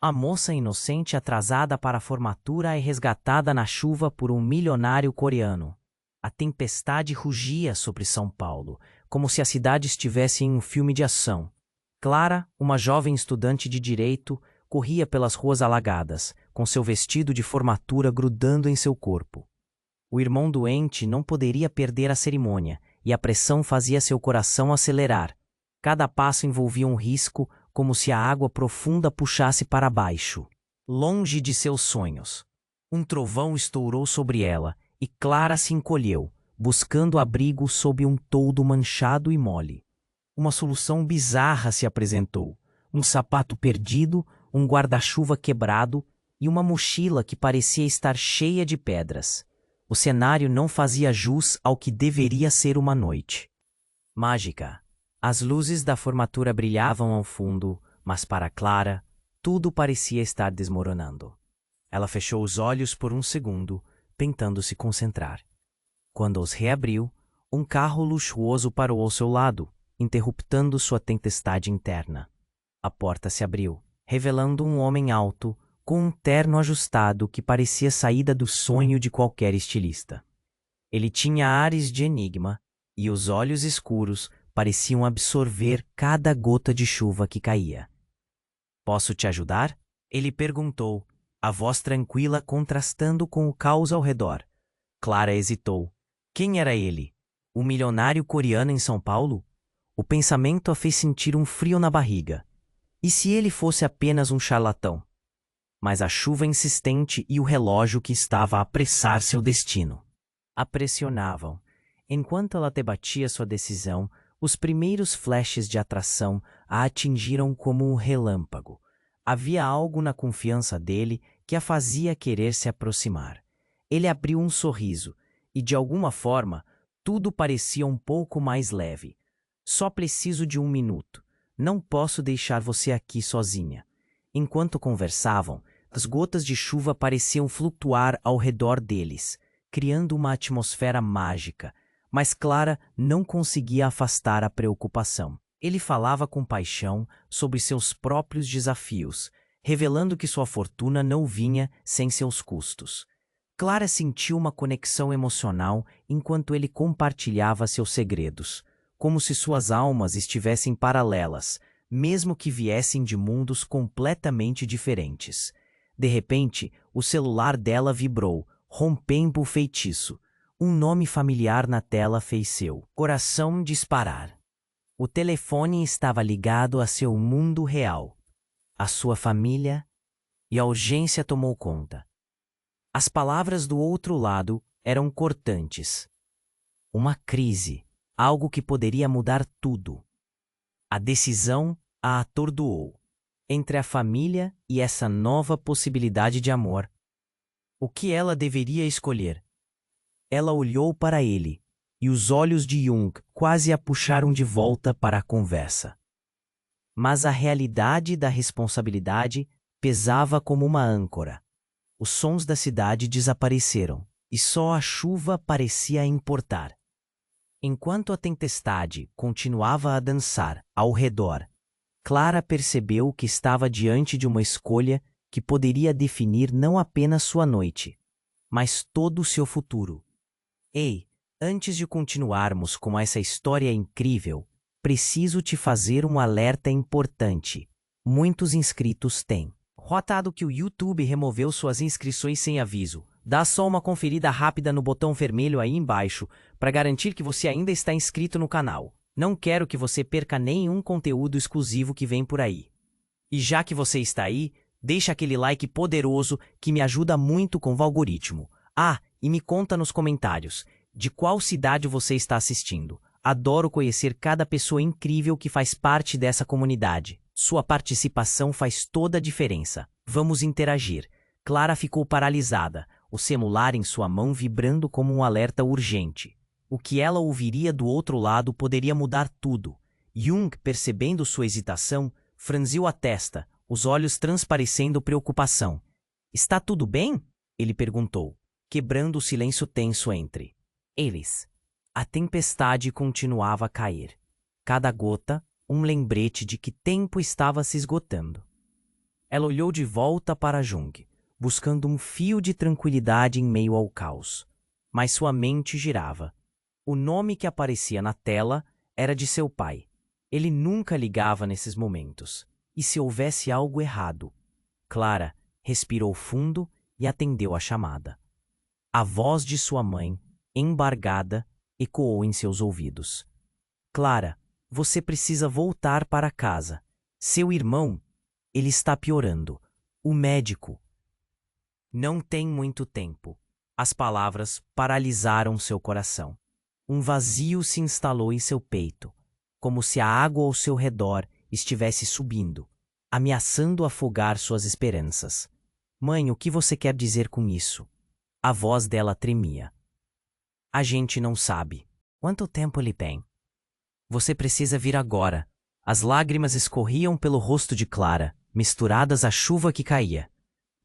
A moça inocente atrasada para a formatura é resgatada na chuva por um milionário coreano. A tempestade rugia sobre São Paulo, como se a cidade estivesse em um filme de ação. Clara, uma jovem estudante de direito, corria pelas ruas alagadas, com seu vestido de formatura grudando em seu corpo. O irmão doente não poderia perder a cerimônia, e a pressão fazia seu coração acelerar. Cada passo envolvia um risco, como se a água profunda puxasse para baixo. Longe de seus sonhos. Um trovão estourou sobre ela, e Clara se encolheu, buscando abrigo sob um toldo manchado e mole. Uma solução bizarra se apresentou. Um sapato perdido, um guarda-chuva quebrado e uma mochila que parecia estar cheia de pedras. O cenário não fazia jus ao que deveria ser uma noite mágica. As luzes da formatura brilhavam ao fundo, mas para Clara, tudo parecia estar desmoronando. Ela fechou os olhos por um segundo, tentando se concentrar. Quando os reabriu, um carro luxuoso parou ao seu lado, interruptando sua tempestade interna. A porta se abriu, revelando um homem alto, com um terno ajustado que parecia saída do sonho de qualquer estilista. Ele tinha ares de enigma, e os olhos escuros pareciam absorver cada gota de chuva que caía. "Posso te ajudar?" ele perguntou, a voz tranquila contrastando com o caos ao redor. Clara hesitou. Quem era ele? O milionário coreano em São Paulo? O pensamento a fez sentir um frio na barriga. E se ele fosse apenas um charlatão? Mas a chuva insistente e o relógio que estava a apressar seu destino a pressionavam. Enquanto ela debatia sua decisão, os primeiros flashes de atração a atingiram como um relâmpago. Havia algo na confiança dele que a fazia querer se aproximar. Ele abriu um sorriso, e de alguma forma, tudo parecia um pouco mais leve. "Só preciso de 1 minuto. Não posso deixar você aqui sozinha." Enquanto conversavam, as gotas de chuva pareciam flutuar ao redor deles, criando uma atmosfera mágica, mas Clara não conseguia afastar a preocupação. Ele falava com paixão sobre seus próprios desafios, revelando que sua fortuna não vinha sem seus custos. Clara sentiu uma conexão emocional enquanto ele compartilhava seus segredos, como se suas almas estivessem paralelas, mesmo que viessem de mundos completamente diferentes. De repente, o celular dela vibrou, rompendo o feitiço. Um nome familiar na tela fez seu coração disparar. O telefone estava ligado a seu mundo real, a sua família, e a urgência tomou conta. As palavras do outro lado eram cortantes. Uma crise, algo que poderia mudar tudo. A decisão a atordoou. Entre a família e essa nova possibilidade de amor, o que ela deveria escolher? Ela olhou para ele, e os olhos de Jung quase a puxaram de volta para a conversa. Mas a realidade da responsabilidade pesava como uma âncora. Os sons da cidade desapareceram, e só a chuva parecia importar. Enquanto a tempestade continuava a dançar ao redor, Clara percebeu que estava diante de uma escolha que poderia definir não apenas sua noite, mas todo o seu futuro. Ei, antes de continuarmos com essa história incrível, preciso te fazer um alerta importante. Muitos inscritos têm notado que o YouTube removeu suas inscrições sem aviso. Dá só uma conferida rápida no botão vermelho aí embaixo para garantir que você ainda está inscrito no canal. Não quero que você perca nenhum conteúdo exclusivo que vem por aí. E já que você está aí, deixa aquele like poderoso que me ajuda muito com o algoritmo. Ah, e me conta nos comentários de qual cidade você está assistindo. Adoro conhecer cada pessoa incrível que faz parte dessa comunidade. Sua participação faz toda a diferença. Vamos interagir. Clara ficou paralisada, o celular em sua mão vibrando como um alerta urgente. O que ela ouviria do outro lado poderia mudar tudo. Jung, percebendo sua hesitação, franziu a testa, os olhos transparecendo preocupação. "Está tudo bem?" ele perguntou, quebrando o silêncio tenso entre eles. A tempestade continuava a cair. Cada gota, um lembrete de que tempo estava se esgotando. Ela olhou de volta para Jung, buscando um fio de tranquilidade em meio ao caos. Mas sua mente girava. O nome que aparecia na tela era de seu pai. Ele nunca ligava nesses momentos. E se houvesse algo errado? Clara respirou fundo e atendeu a chamada. A voz de sua mãe, embargada, ecoou em seus ouvidos. Clara, você precisa voltar para casa. Seu irmão, ele está piorando. O médico. Não tem muito tempo. As palavras paralisaram seu coração. Um vazio se instalou em seu peito, como se a água ao seu redor estivesse subindo, ameaçando afogar suas esperanças. Mãe, o que você quer dizer com isso? A voz dela tremia. A gente não sabe. Quanto tempo ele tem? Você precisa vir agora. As lágrimas escorriam pelo rosto de Clara, misturadas à chuva que caía.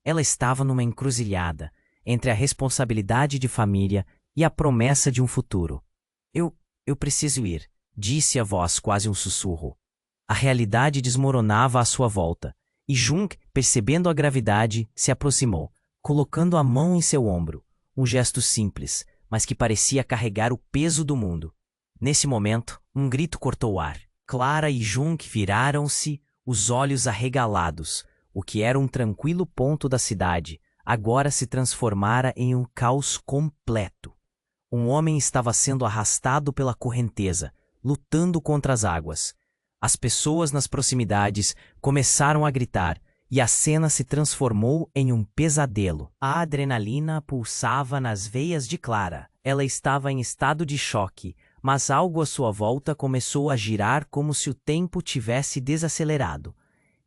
Ela estava numa encruzilhada entre a responsabilidade de família e a promessa de um futuro. Eu preciso ir, disse a voz quase um sussurro. A realidade desmoronava à sua volta, e Jung, percebendo a gravidade, se aproximou, colocando a mão em seu ombro, um gesto simples, mas que parecia carregar o peso do mundo. Nesse momento, um grito cortou o ar. Clara e Jung viraram-se, os olhos arregalados. O que era um tranquilo ponto da cidade, agora se transformara em um caos completo. Um homem estava sendo arrastado pela correnteza, lutando contra as águas. As pessoas nas proximidades começaram a gritar, e a cena se transformou em um pesadelo. A adrenalina pulsava nas veias de Clara. Ela estava em estado de choque, mas algo à sua volta começou a girar como se o tempo tivesse desacelerado.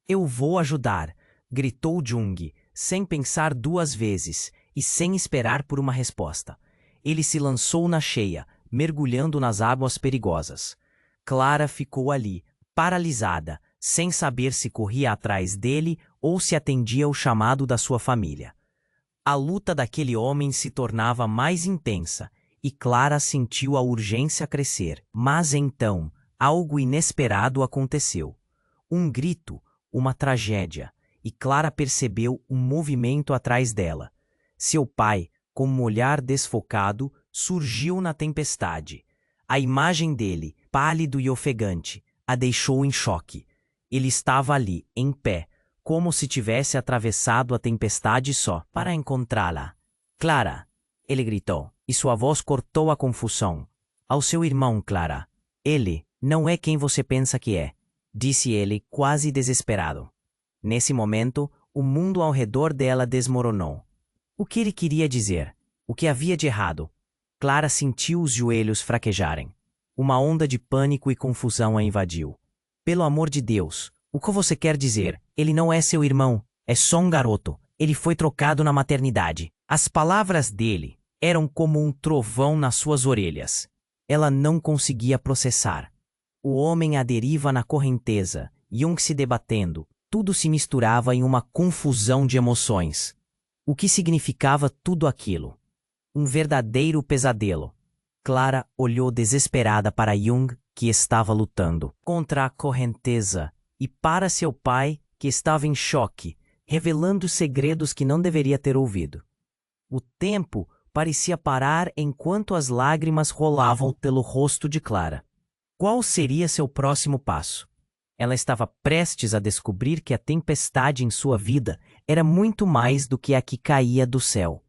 Eu vou ajudar, gritou Jung, sem pensar duas vezes e sem esperar por uma resposta. Ele se lançou na cheia, mergulhando nas águas perigosas. Clara ficou ali, paralisada, sem saber se corria atrás dele ou se atendia ao chamado da sua família. A luta daquele homem se tornava mais intensa, e Clara sentiu a urgência crescer. Mas então, algo inesperado aconteceu. Um grito, uma tragédia, e Clara percebeu um movimento atrás dela. Seu pai, com um olhar desfocado, surgiu na tempestade. A imagem dele, pálido e ofegante, a deixou em choque. Ele estava ali, em pé, como se tivesse atravessado a tempestade só para encontrá-la. Clara! Ele gritou, e sua voz cortou a confusão. Ao seu irmão, Clara. Ele não é quem você pensa que é, disse ele, quase desesperado. Nesse momento, o mundo ao redor dela desmoronou. O que ele queria dizer? O que havia de errado? Clara sentiu os joelhos fraquejarem. Uma onda de pânico e confusão a invadiu. Pelo amor de Deus, o que você quer dizer? Ele não é seu irmão, é só um garoto. Ele foi trocado na maternidade. As palavras dele eram como um trovão nas suas orelhas. Ela não conseguia processar. O homem à deriva na correnteza, Jung se debatendo, tudo se misturava em uma confusão de emoções. O que significava tudo aquilo? Um verdadeiro pesadelo. Clara olhou desesperada para Jung, que estava lutando contra a correnteza, e para seu pai, que estava em choque, revelando segredos que não deveria ter ouvido. O tempo parecia parar enquanto as lágrimas rolavam pelo rosto de Clara. Qual seria seu próximo passo? Ela estava prestes a descobrir que a tempestade em sua vida era muito mais do que a que caía do céu.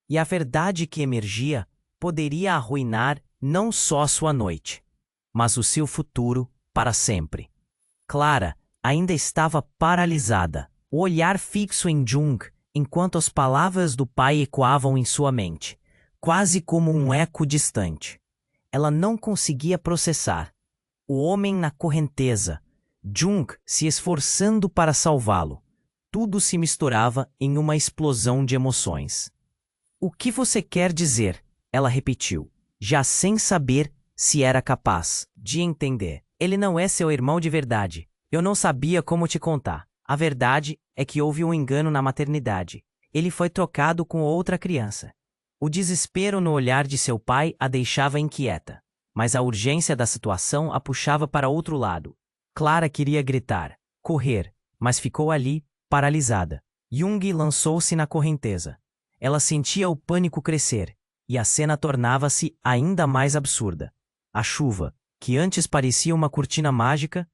E a verdade que emergia poderia arruinar não só sua noite, mas o seu futuro para sempre. Clara ainda estava paralisada, o olhar fixo em Jung, enquanto as palavras do pai ecoavam em sua mente, quase como um eco distante. Ela não conseguia processar. O homem na correnteza, Jung se esforçando para salvá-lo. Tudo se misturava em uma explosão de emoções. O que você quer dizer? Ela repetiu, já sem saber se era capaz de entender. Ele não é seu irmão de verdade. Eu não sabia como te contar. A verdade é que houve um engano na maternidade. Ele foi trocado com outra criança. O desespero no olhar de seu pai a deixava inquieta, mas a urgência da situação a puxava para outro lado. Clara queria gritar, correr, mas ficou ali, paralisada. Jung lançou-se na correnteza. Ela sentia o pânico crescer, e a cena tornava-se ainda mais absurda. A chuva, que antes parecia uma cortina mágica,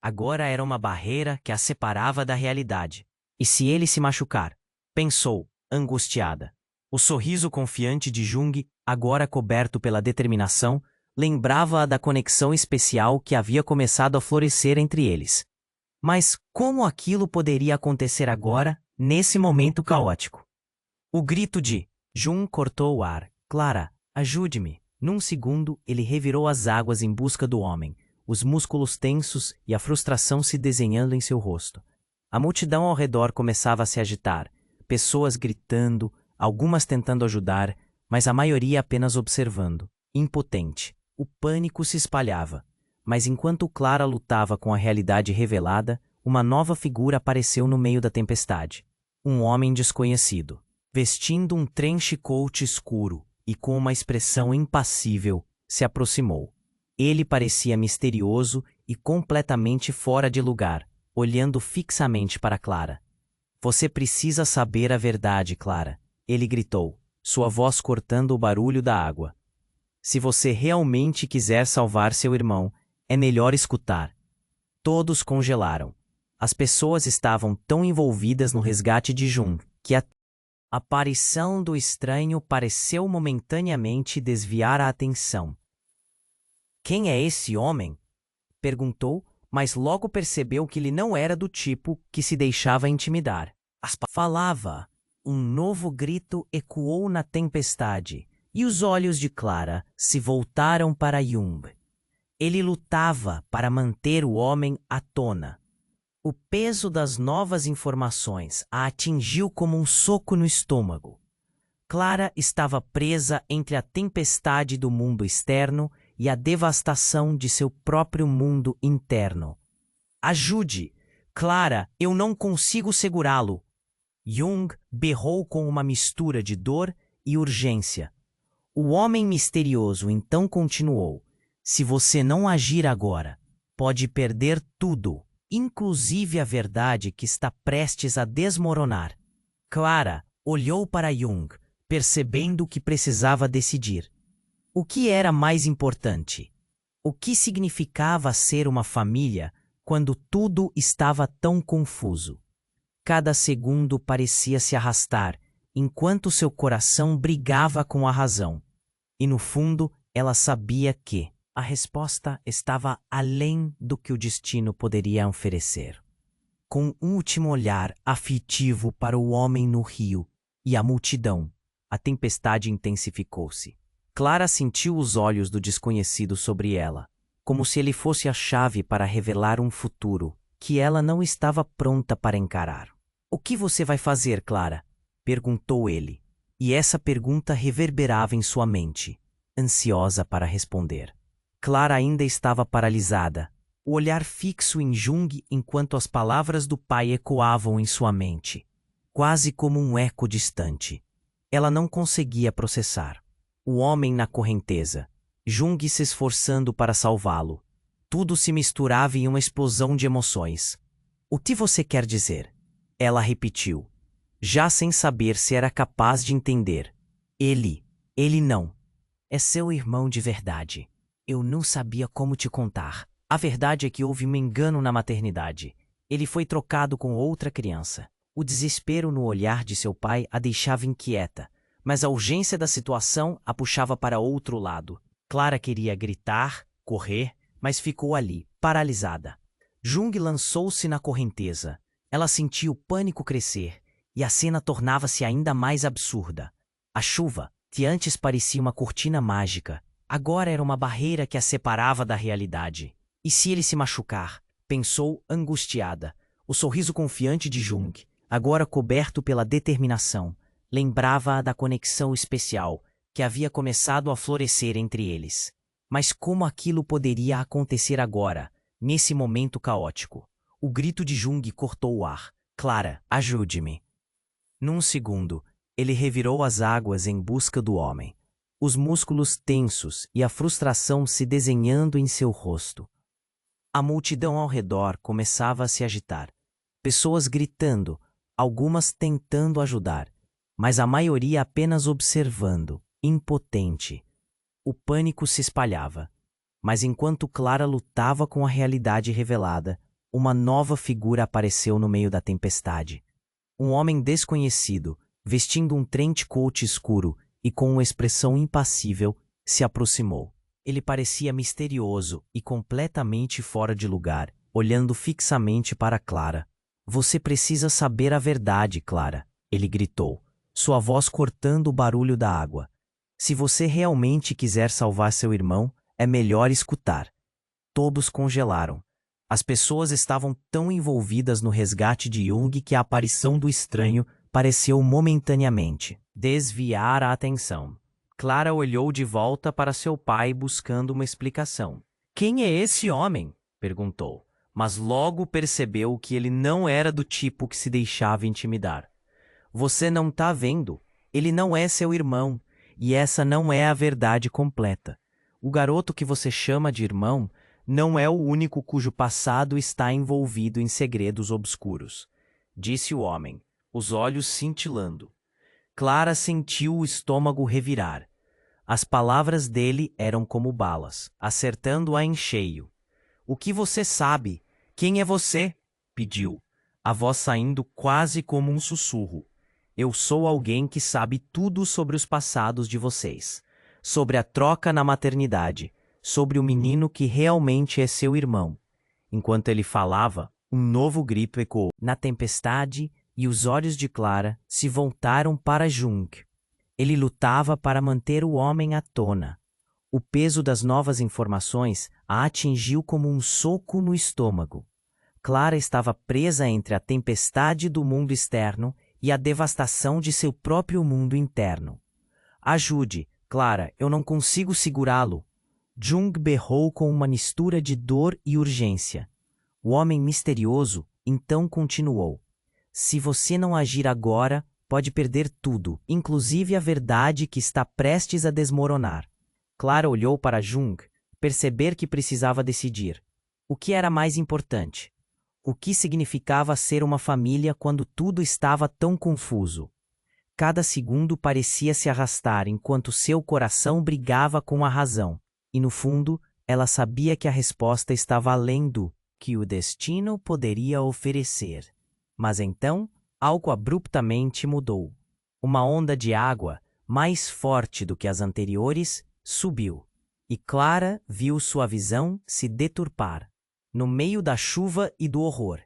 agora era uma barreira que a separava da realidade. E se ele se machucar? Pensou, angustiada. O sorriso confiante de Jung, agora coberto pela determinação, lembrava-a da conexão especial que havia começado a florescer entre eles. Mas como aquilo poderia acontecer agora, nesse momento caótico? O grito de Jung cortou o ar. Clara, ajude-me. Num segundo, ele revirou as águas em busca do homem, os músculos tensos e a frustração se desenhando em seu rosto. A multidão ao redor começava a se agitar, pessoas gritando, algumas tentando ajudar, mas a maioria apenas observando, impotente. O pânico se espalhava, mas enquanto Clara lutava com a realidade revelada, uma nova figura apareceu no meio da tempestade. Um homem desconhecido, vestindo um trench coat escuro e com uma expressão impassível, se aproximou. Ele parecia misterioso e completamente fora de lugar, olhando fixamente para Clara. Você precisa saber a verdade, Clara, ele gritou, sua voz cortando o barulho da água. Se você realmente quiser salvar seu irmão, é melhor escutar. Todos congelaram. As pessoas estavam tão envolvidas no resgate de Jung que a aparição do estranho pareceu momentaneamente desviar a atenção. Quem é esse homem? Perguntou, mas logo percebeu que ele não era do tipo que se deixava intimidar. Falava. Um novo grito ecoou na tempestade, e os olhos de Clara se voltaram para Jung. Ele lutava para manter o homem à tona. O peso das novas informações a atingiu como um soco no estômago. Clara estava presa entre a tempestade do mundo externo e a devastação de seu próprio mundo interno. Ajude! Clara, eu não consigo segurá-lo! Jung berrou com uma mistura de dor e urgência. O homem misterioso então continuou. Se você não agir agora, pode perder tudo, inclusive a verdade que está prestes a desmoronar. Clara olhou para Jung, percebendo que precisava decidir. O que era mais importante? O que significava ser uma família quando tudo estava tão confuso? Cada segundo parecia se arrastar, enquanto seu coração brigava com a razão. E no fundo, ela sabia que a resposta estava além do que o destino poderia oferecer. Com um último olhar aflitivo para o homem no rio e a multidão, a tempestade intensificou-se. Clara sentiu os olhos do desconhecido sobre ela, como se ele fosse a chave para revelar um futuro que ela não estava pronta para encarar. O que você vai fazer, Clara? Perguntou ele, e essa pergunta reverberava em sua mente, ansiosa para responder. Clara ainda estava paralisada, o olhar fixo em Jung enquanto as palavras do pai ecoavam em sua mente, quase como um eco distante. Ela não conseguia processar. O homem na correnteza, Jung se esforçando para salvá-lo. Tudo se misturava em uma explosão de emoções. O que você quer dizer? Ela repetiu, já sem saber se era capaz de entender. Ele não. É seu irmão de verdade. Eu não sabia como te contar. A verdade é que houve um engano na maternidade. Ele foi trocado com outra criança. O desespero no olhar de seu pai a deixava inquieta, mas a urgência da situação a puxava para outro lado. Clara queria gritar, correr, mas ficou ali, paralisada. Jung lançou-se na correnteza. Ela sentiu o pânico crescer, e a cena tornava-se ainda mais absurda. A chuva, que antes parecia uma cortina mágica, agora era uma barreira que a separava da realidade. E se ele se machucar? Pensou angustiada. O sorriso confiante de Jung, agora coberto pela determinação, lembrava-a da conexão especial que havia começado a florescer entre eles. Mas como aquilo poderia acontecer agora, nesse momento caótico? O grito de Jung cortou o ar. Clara, ajude-me. Num segundo, ele revirou as águas em busca do homem, os músculos tensos e a frustração se desenhando em seu rosto. A multidão ao redor começava a se agitar, Pessoas gritando, algumas tentando ajudar, mas a maioria apenas observando, impotente. O pânico se espalhava. Mas enquanto Clara lutava com a realidade revelada, uma nova figura apareceu no meio da tempestade. Um homem desconhecido, vestindo um trench coat escuro e com uma expressão impassível, se aproximou. Ele parecia misterioso e completamente fora de lugar, olhando fixamente para Clara. "Você precisa saber a verdade, Clara", ele gritou, sua voz cortando o barulho da água. "Se você realmente quiser salvar seu irmão, é melhor escutar." Todos congelaram. As pessoas estavam tão envolvidas no resgate de Jung que a aparição do estranho pareceu momentaneamente desviar a atenção. Clara olhou de volta para seu pai buscando uma explicação. "Quem é esse homem?" perguntou, mas logo percebeu que ele não era do tipo que se deixava intimidar. "Você não tá vendo? Ele não é seu irmão, e essa não é a verdade completa. O garoto que você chama de irmão não é o único cujo passado está envolvido em segredos obscuros", disse o homem, os olhos cintilando. Clara sentiu o estômago revirar. As palavras dele eram como balas, acertando-a em cheio. "O que você sabe? Quem é você?" pediu, a voz saindo quase como um sussurro. "Eu sou alguém que sabe tudo sobre os passados de vocês, sobre a troca na maternidade, sobre o menino que realmente é seu irmão." Enquanto ele falava, um novo grito ecoou na tempestade e os olhos de Clara se voltaram para Jung. Ele lutava para manter o homem à tona. O peso das novas informações a atingiu como um soco no estômago. Clara estava presa entre a tempestade do mundo externo e a devastação de seu próprio mundo interno. "Ajude, Clara, eu não consigo segurá-lo." Jung berrou com uma mistura de dor e urgência. O homem misterioso então continuou: "Se você não agir agora, pode perder tudo, inclusive a verdade que está prestes a desmoronar." Clara olhou para Jung, perceber que precisava decidir. O que era mais importante? O que significava ser uma família quando tudo estava tão confuso? Cada segundo parecia se arrastar enquanto seu coração brigava com a razão. E no fundo, ela sabia que a resposta estava além do que o destino poderia oferecer. Mas então, algo abruptamente mudou. Uma onda de água, mais forte do que as anteriores, subiu. E Clara viu sua visão se deturpar. No meio da chuva e do horror,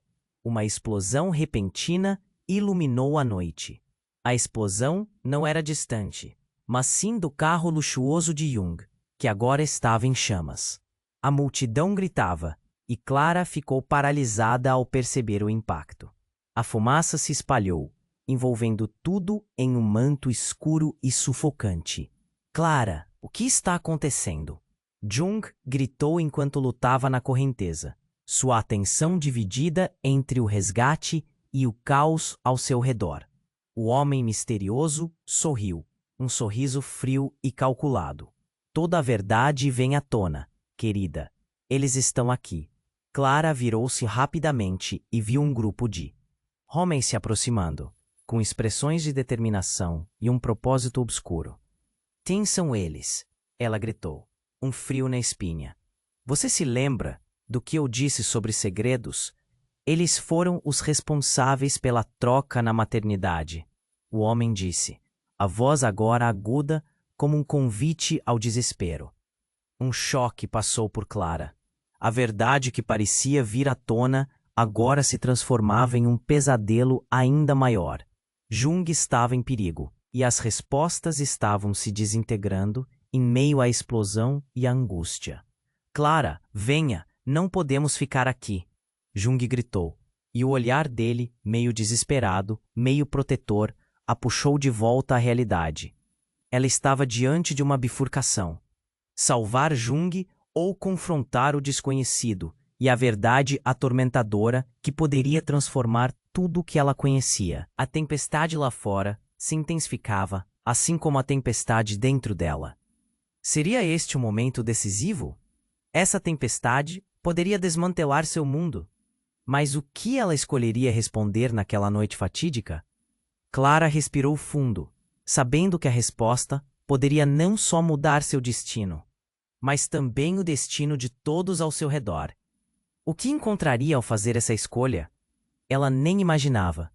uma explosão repentina iluminou a noite. A explosão não era distante, mas sim do carro luxuoso de Jung, que agora estava em chamas. A multidão gritava, e Clara ficou paralisada ao perceber o impacto. A fumaça se espalhou, envolvendo tudo em um manto escuro e sufocante. "Clara, o que está acontecendo?" Jung gritou enquanto lutava na correnteza, sua atenção dividida entre o resgate e o caos ao seu redor. O homem misterioso sorriu, um sorriso frio e calculado. "Toda a verdade vem à tona, querida. Eles estão aqui." Clara virou-se rapidamente e viu um grupo de homens se aproximando, com expressões de determinação e um propósito obscuro. "Quem são eles?" ela gritou, um frio na espinha. "Você se lembra do que eu disse sobre segredos? Eles foram os responsáveis pela troca na maternidade." O homem disse, a voz agora aguda como um convite ao desespero. Um choque passou por Clara. A verdade que parecia vir à tona agora se transformava em um pesadelo ainda maior. Jung estava em perigo, e as respostas estavam se desintegrando em meio à explosão e à angústia. "Clara, venha, não podemos ficar aqui." Jung gritou, e o olhar dele, meio desesperado, meio protetor, a puxou de volta à realidade. Ela estava diante de uma bifurcação. Salvar Jung ou confrontar o desconhecido e a verdade atormentadora que poderia transformar tudo o que ela conhecia. A tempestade lá fora se intensificava, assim como a tempestade dentro dela. Seria este o momento decisivo? Essa tempestade poderia desmantelar seu mundo. Mas o que ela escolheria responder naquela noite fatídica? Clara respirou fundo, sabendo que a resposta poderia não só mudar seu destino, mas também o destino de todos ao seu redor. O que encontraria ao fazer essa escolha? Ela nem imaginava.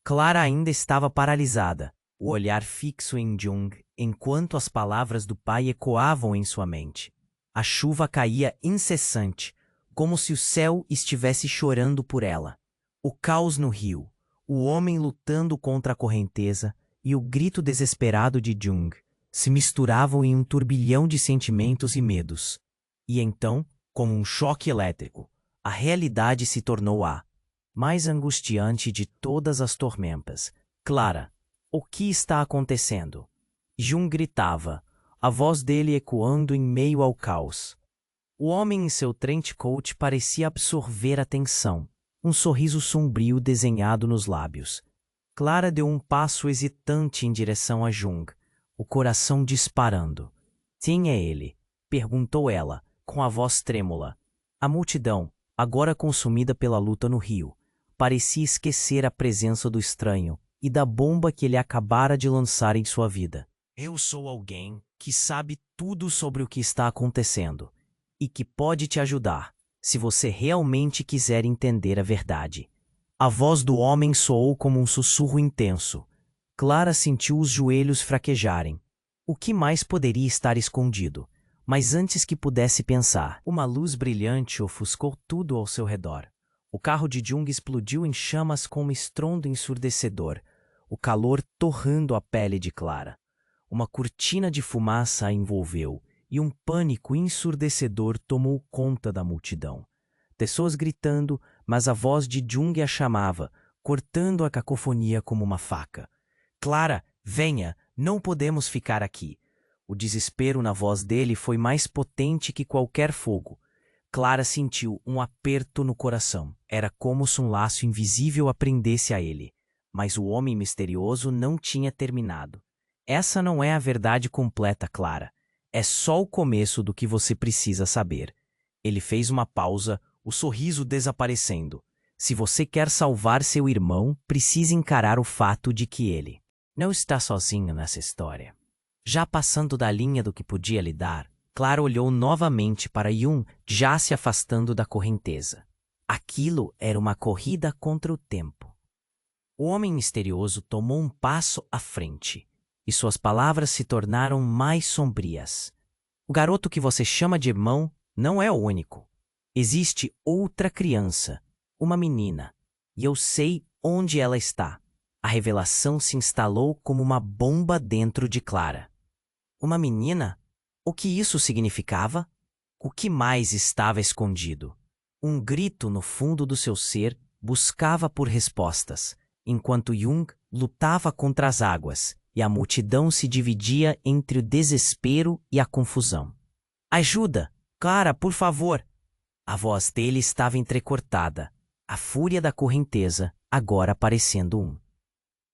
Clara ainda estava paralisada, o olhar fixo em Jung, enquanto as palavras do pai ecoavam em sua mente. A chuva caía incessante, como se o céu estivesse chorando por ela. O caos no rio, o homem lutando contra a correnteza e o grito desesperado de Jung se misturavam em um turbilhão de sentimentos e medos. E então, como um choque elétrico, a realidade se tornou a mais angustiante de todas as tormentas. Clara, o que está acontecendo? Jung gritava, a voz dele ecoando em meio ao caos. O homem em seu trench coat parecia absorver a tensão, um sorriso sombrio desenhado nos lábios. Clara deu um passo hesitante em direção a Jung, o coração disparando. Quem é ele? Perguntou ela, com a voz trêmula. A multidão, agora consumida pela luta no rio, parecia esquecer a presença do estranho e da bomba que ele acabara de lançar em sua vida. Eu sou alguém que sabe tudo sobre o que está acontecendo e que pode te ajudar, se você realmente quiser entender a verdade. A voz do homem soou como um sussurro intenso. Clara sentiu os joelhos fraquejarem. O que mais poderia estar escondido? Mas antes que pudesse pensar, uma luz brilhante ofuscou tudo ao seu redor. O carro de Jung explodiu em chamas com um estrondo ensurdecedor, o calor torrando a pele de Clara. Uma cortina de fumaça a envolveu, e um pânico ensurdecedor tomou conta da multidão. Pessoas gritando, mas a voz de Jung a chamava, cortando a cacofonia como uma faca. Clara, venha, não podemos ficar aqui. O desespero na voz dele foi mais potente que qualquer fogo. Clara sentiu um aperto no coração. Era como se um laço invisível a prendesse a ele. Mas o homem misterioso não tinha terminado. Essa não é a verdade completa, Clara. É só o começo do que você precisa saber. Ele fez uma pausa, o sorriso desaparecendo. Se você quer salvar seu irmão, precisa encarar o fato de que ele não está sozinho nessa história. Já passando da linha do que podia lhe dar, Clara olhou novamente para Jung, já se afastando da correnteza. Aquilo era uma corrida contra o tempo. O homem misterioso tomou um passo à frente, e suas palavras se tornaram mais sombrias. O garoto que você chama de irmão não é o único. Existe outra criança, uma menina, e eu sei onde ela está. A revelação se instalou como uma bomba dentro de Clara. Uma menina? O que isso significava? O que mais estava escondido? Um grito no fundo do seu ser buscava por respostas, enquanto Jung lutava contra as águas e a multidão se dividia entre o desespero e a confusão. Ajuda! Clara, por favor! A voz dele estava entrecortada, a fúria da correnteza agora parecendo um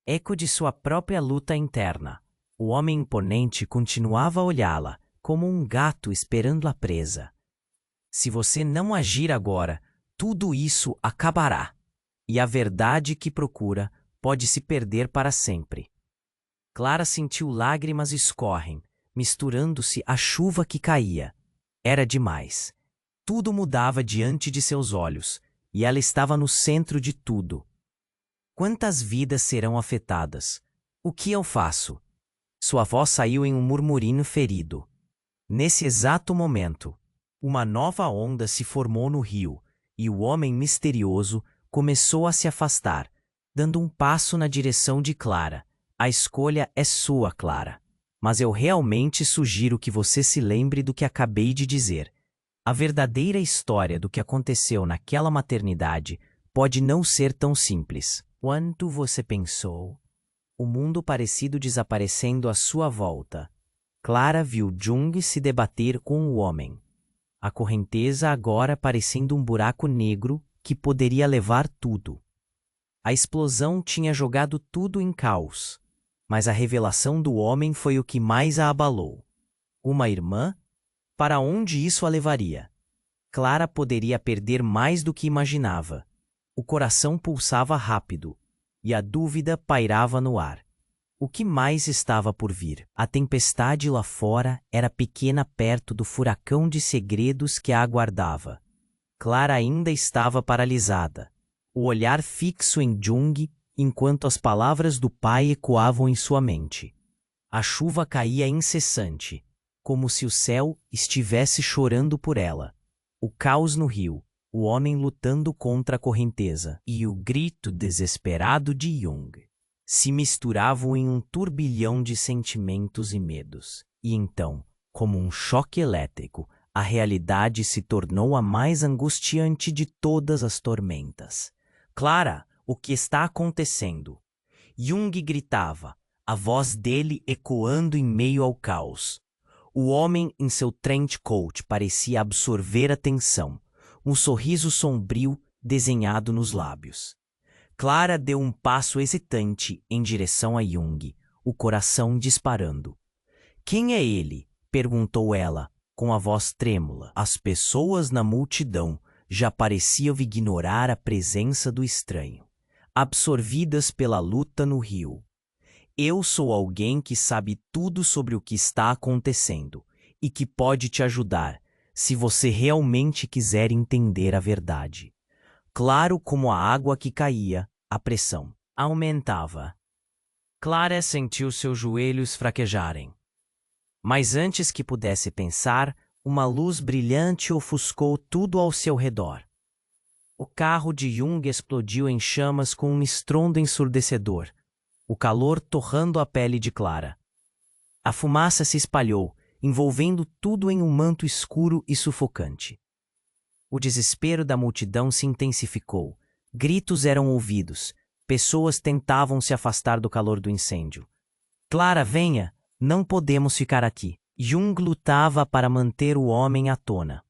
eco de sua própria luta interna. O homem imponente continuava a olhá-la, como um gato esperando a presa. Se você não agir agora, tudo isso acabará, e a verdade que procura pode se perder para sempre. Clara sentiu lágrimas escorrem, misturando-se à chuva que caía. Era demais. Tudo mudava diante de seus olhos, e ela estava no centro de tudo. Quantas vidas serão afetadas? O que eu faço? Sua voz saiu em um murmurinho ferido. Nesse exato momento, uma nova onda se formou no rio, e o homem misterioso começou a se afastar, dando um passo na direção de Clara. A escolha é sua, Clara. Mas eu realmente sugiro que você se lembre do que acabei de dizer. A verdadeira história do que aconteceu naquela maternidade pode não ser tão simples quanto você pensou. O mundo parecido desaparecendo à sua volta. Clara viu Jung se debater com o homem. A correnteza agora parecendo um buraco negro que poderia levar tudo. A explosão tinha jogado tudo em caos, mas a revelação do homem foi o que mais a abalou. Uma irmã? Para onde isso a levaria? Clara poderia perder mais do que imaginava. O coração pulsava rápido, e a dúvida pairava no ar. O que mais estava por vir? A tempestade lá fora era pequena perto do furacão de segredos que a aguardava. Clara ainda estava paralisada, o olhar fixo em Jung, enquanto as palavras do pai ecoavam em sua mente. A chuva caía incessante, como se o céu estivesse chorando por ela. O caos no rio, o homem lutando contra a correnteza e o grito desesperado de Jung se misturavam em um turbilhão de sentimentos e medos. E então, como um choque elétrico, a realidade se tornou a mais angustiante de todas as tormentas. Clara, o que está acontecendo? Jung gritava, a voz dele ecoando em meio ao caos. O homem em seu trench coat parecia absorver a tensão, um sorriso sombrio desenhado nos lábios. Clara deu um passo hesitante em direção a Jung, o coração disparando. Quem é ele? Perguntou ela, com a voz trêmula. As pessoas na multidão já pareciam ignorar a presença do estranho, absorvidas pela luta no rio. Eu sou alguém que sabe tudo sobre o que está acontecendo e que pode te ajudar, se você realmente quiser entender a verdade. Claro como a água que caía, a pressão aumentava. Clara sentiu seus joelhos fraquejarem. Mas antes que pudesse pensar, uma luz brilhante ofuscou tudo ao seu redor. O carro de Jung explodiu em chamas com um estrondo ensurdecedor, o calor torrando a pele de Clara. A fumaça se espalhou, envolvendo tudo em um manto escuro e sufocante. O desespero da multidão se intensificou. Gritos eram ouvidos. Pessoas tentavam se afastar do calor do incêndio. Clara, venha! Não podemos ficar aqui. Jung lutava para manter o homem à tona.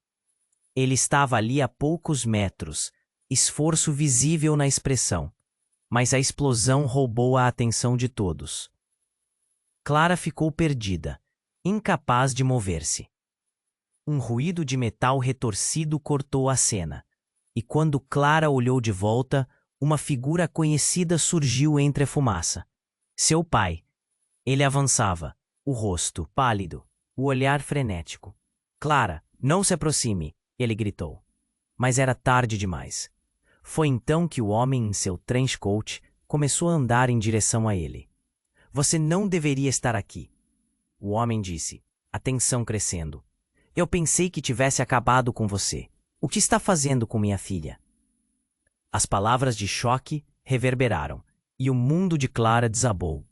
Ele estava ali a poucos metros, esforço visível na expressão. Mas a explosão roubou a atenção de todos. Clara ficou perdida, incapaz de mover-se. Um ruído de metal retorcido cortou a cena, e quando Clara olhou de volta, uma figura conhecida surgiu entre a fumaça. Seu pai. Ele avançava, o rosto pálido, o olhar frenético. Clara, não se aproxime, ele gritou. Mas era tarde demais. Foi então que o homem em seu trench coat começou a andar em direção a ele. Você não deveria estar aqui, o homem disse, a tensão crescendo. Eu pensei que tivesse acabado com você. O que está fazendo com minha filha? As palavras de choque reverberaram, e o mundo de Clara desabou.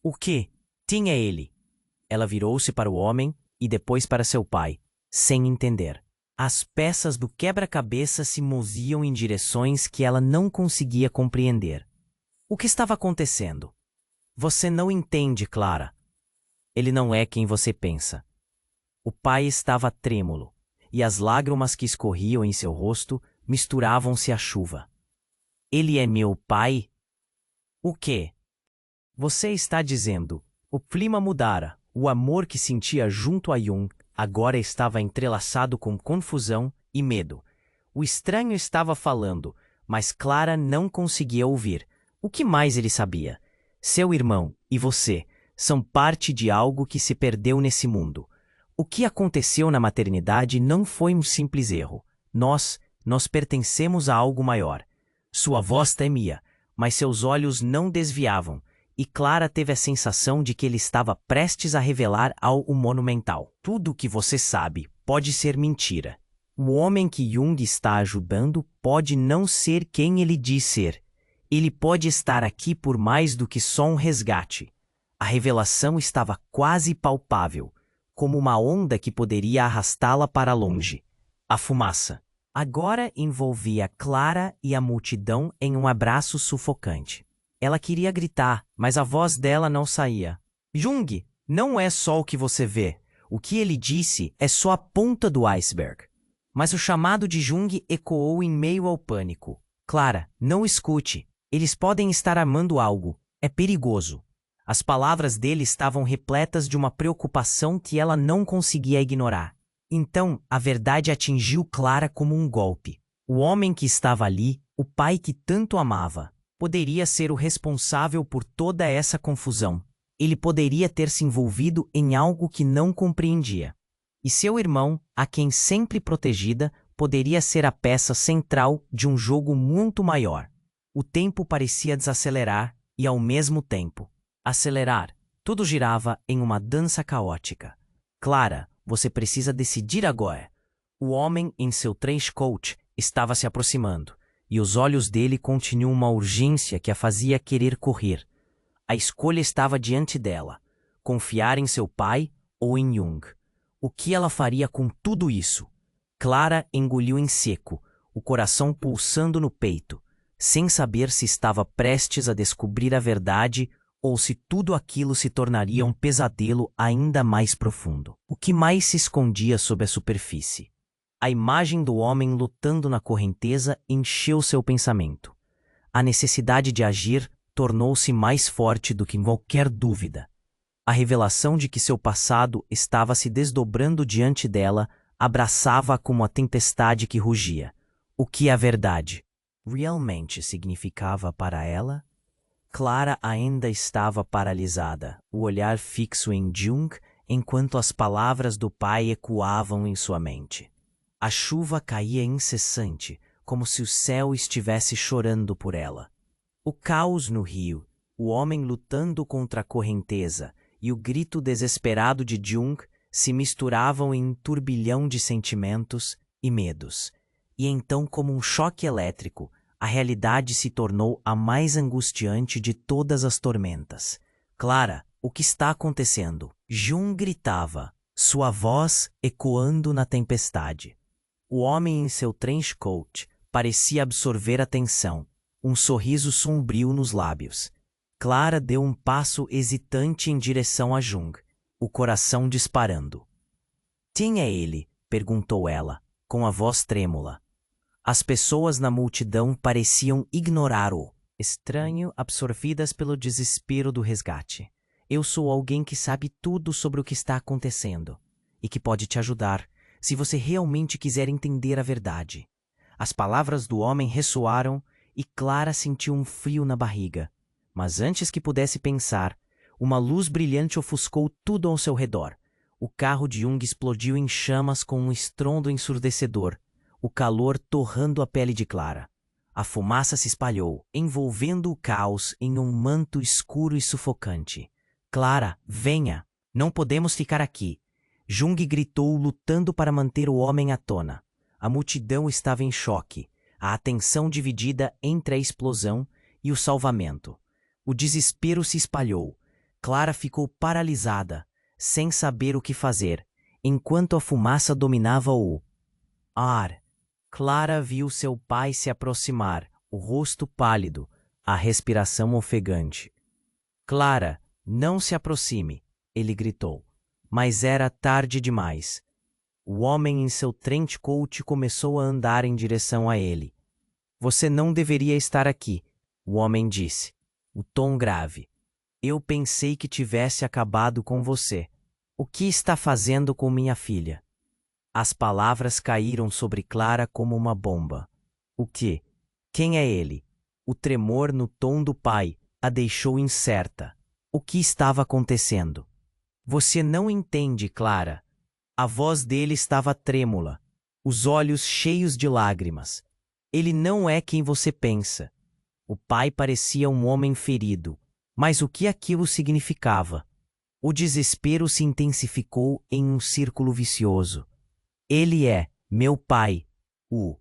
O que? Tinha ele. Ela virou-se para o homem e depois para seu pai, sem entender. As peças do quebra-cabeça se moviam em direções que ela não conseguia compreender. O que estava acontecendo? Você não entende, Clara. Ele não é quem você pensa. O pai estava trêmulo, e as lágrimas que escorriam em seu rosto misturavam-se à chuva. Ele é meu pai? O quê? Você está dizendo, o clima mudara, o amor que sentia junto a Jung agora estava entrelaçado com confusão e medo. O estranho estava falando, mas Clara não conseguia ouvir. O que mais ele sabia? Seu irmão e você são parte de algo que se perdeu nesse mundo. O que aconteceu na maternidade não foi um simples erro. Nós pertencemos a algo maior. Sua voz tremia, mas seus olhos não desviavam, e Clara teve a sensação de que ele estava prestes a revelar algo monumental. Tudo o que você sabe pode ser mentira. O homem que Jung está ajudando pode não ser quem ele diz ser. Ele pode estar aqui por mais do que só um resgate. A revelação estava quase palpável, como uma onda que poderia arrastá-la para longe. A fumaça agora envolvia Clara e a multidão em um abraço sufocante. Ela queria gritar, mas a voz dela não saía. Jung, não é só o que você vê. O que ele disse é só a ponta do iceberg. Mas o chamado de Jung ecoou em meio ao pânico. Clara, não escute. Eles podem estar armando algo. É perigoso. As palavras dele estavam repletas de uma preocupação que ela não conseguia ignorar. Então, a verdade atingiu Clara como um golpe. O homem que estava ali O pai que tanto amava poderia ser o responsável por toda essa confusão. Ele poderia ter se envolvido em algo que não compreendia. E seu irmão, a quem sempre protegida, poderia ser a peça central de um jogo muito maior. O tempo parecia desacelerar e, ao mesmo tempo, acelerar. Tudo girava em uma dança caótica. Clara, você precisa decidir agora. O homem em seu trench coat estava se aproximando, e os olhos dele continham uma urgência que a fazia querer correr. A escolha estava diante dela: confiar em seu pai ou em Jung. O que ela faria com tudo isso? Clara engoliu em seco, o coração pulsando no peito, sem saber se estava prestes a descobrir a verdade ou se tudo aquilo se tornaria um pesadelo ainda mais profundo. O que mais se escondia sob a superfície? A imagem do homem lutando na correnteza encheu seu pensamento. A necessidade de agir tornou-se mais forte do que qualquer dúvida. A revelação de que seu passado estava se desdobrando diante dela abraçava-a como a tempestade que rugia. O que a verdade realmente significava para ela? Clara ainda estava paralisada, o olhar fixo em Jung, enquanto as palavras do pai ecoavam em sua mente. A chuva caía incessante, como se o céu estivesse chorando por ela. O caos no rio, o homem lutando contra a correnteza e o grito desesperado de Jung se misturavam em um turbilhão de sentimentos e medos. E então, como um choque elétrico, a realidade se tornou a mais angustiante de todas as tormentas. Clara, o que está acontecendo? Jung gritava, sua voz ecoando na tempestade. O homem em seu trench coat parecia absorver a tensão, um sorriso sombrio nos lábios. Clara deu um passo hesitante em direção a Jung, o coração disparando. Quem é ele? Perguntou ela, com a voz trêmula. As pessoas na multidão pareciam ignorar-o, estranho, absorvidas pelo desespero do resgate. Eu sou alguém que sabe tudo sobre o que está acontecendo e que pode te ajudar, se você realmente quiser entender a verdade. As palavras do homem ressoaram e Clara sentiu um frio na barriga. Mas antes que pudesse pensar, uma luz brilhante ofuscou tudo ao seu redor. O carro de Jung explodiu em chamas com um estrondo ensurdecedor, o calor torrando a pele de Clara. A fumaça se espalhou, envolvendo o caos em um manto escuro e sufocante. Clara, venha! Não podemos ficar aqui! Jung gritou, lutando para manter o homem à tona. A multidão estava em choque, a atenção dividida entre a explosão e o salvamento. O desespero se espalhou. Clara ficou paralisada, sem saber o que fazer, enquanto a fumaça dominava o ar. Clara viu seu pai se aproximar, o rosto pálido, a respiração ofegante. Clara, não se aproxime, ele gritou. Mas era tarde demais. O homem em seu trench coat começou a andar em direção a ele. Você não deveria estar aqui, o homem disse, o tom grave. Eu pensei que tivesse acabado com você. O que está fazendo com minha filha? As palavras caíram sobre Clara como uma bomba. O que? Quem é ele? O tremor no tom do pai a deixou incerta. O que estava acontecendo? Você não entende, Clara. A voz dele estava trêmula, os olhos cheios de lágrimas. Ele não é quem você pensa. O pai parecia um homem ferido, mas o que aquilo significava? O desespero se intensificou em um círculo vicioso. Ele é meu pai, o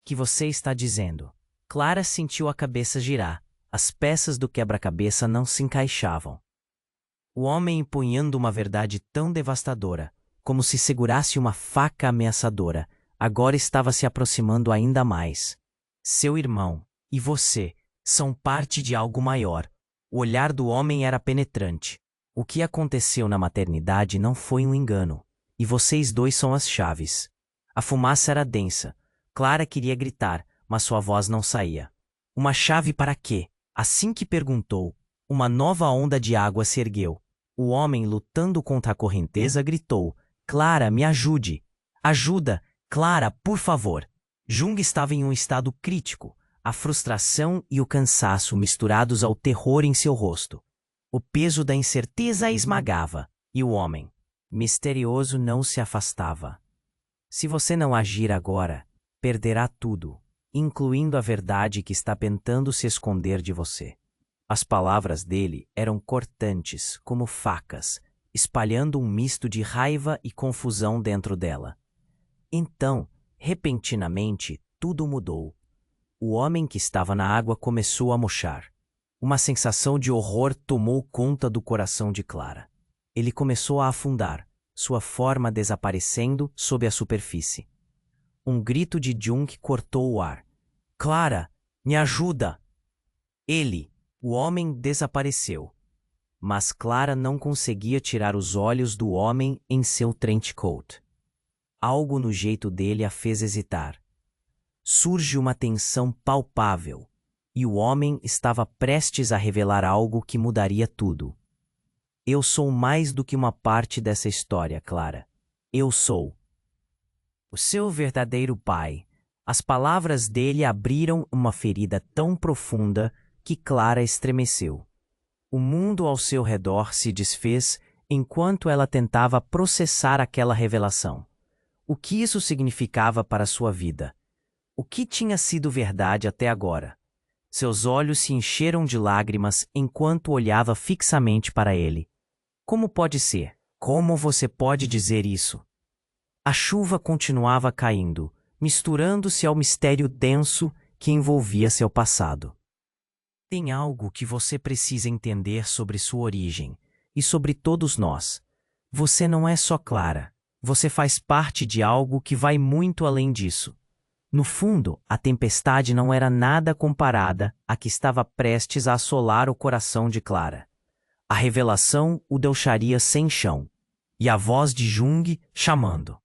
que você está dizendo? Clara sentiu a cabeça girar. As peças do quebra-cabeça não se encaixavam. O homem empunhando uma verdade tão devastadora, como se segurasse uma faca ameaçadora, agora estava se aproximando ainda mais. Seu irmão e você são parte de algo maior. O olhar do homem era penetrante. O que aconteceu na maternidade não foi um engano, e vocês dois são as chaves. A fumaça era densa. Clara queria gritar, mas sua voz não saía. Uma chave para quê? Assim que perguntou, uma nova onda de água se ergueu. O homem, lutando contra a correnteza, gritou, Clara, me ajude! Ajuda! Clara, por favor! Jung estava em um estado crítico. a frustração e o cansaço misturados ao terror em seu rosto. O peso da incerteza a esmagava, e o homem, misterioso, não se afastava. Se você não agir agora, perderá tudo, incluindo a verdade que está tentando se esconder de você. As palavras dele eram cortantes, como facas, espalhando um misto de raiva e confusão dentro dela. Então, repentinamente, tudo mudou. O homem que estava na água começou a murchar. Uma sensação de horror tomou conta do coração de Clara. Ele começou a afundar, sua forma desaparecendo sob a superfície. Um grito de Jung cortou o ar. Clara, me ajuda! Ele, o homem, desapareceu. Mas Clara não conseguia tirar os olhos do homem em seu trench coat. Algo no jeito dele a fez hesitar. Surge uma tensão palpável, e o homem estava prestes a revelar algo que mudaria tudo. Eu sou mais do que uma parte dessa história, Clara. Eu sou o seu verdadeiro pai. As palavras dele abriram uma ferida tão profunda que Clara estremeceu. O mundo ao seu redor se desfez enquanto ela tentava processar aquela revelação. O que isso significava para sua vida? O que tinha sido verdade até agora? Seus olhos se encheram de lágrimas enquanto olhava fixamente para ele. Como pode ser? Como você pode dizer isso? A chuva continuava caindo, misturando-se ao mistério denso que envolvia seu passado. Tem algo que você precisa entender sobre sua origem e sobre todos nós. Você não é só Clara. Você faz parte de algo que vai muito além disso. No fundo, a tempestade não era nada comparada à que estava prestes a assolar o coração de Clara. A revelação o deixaria sem chão, e a voz de Jung chamando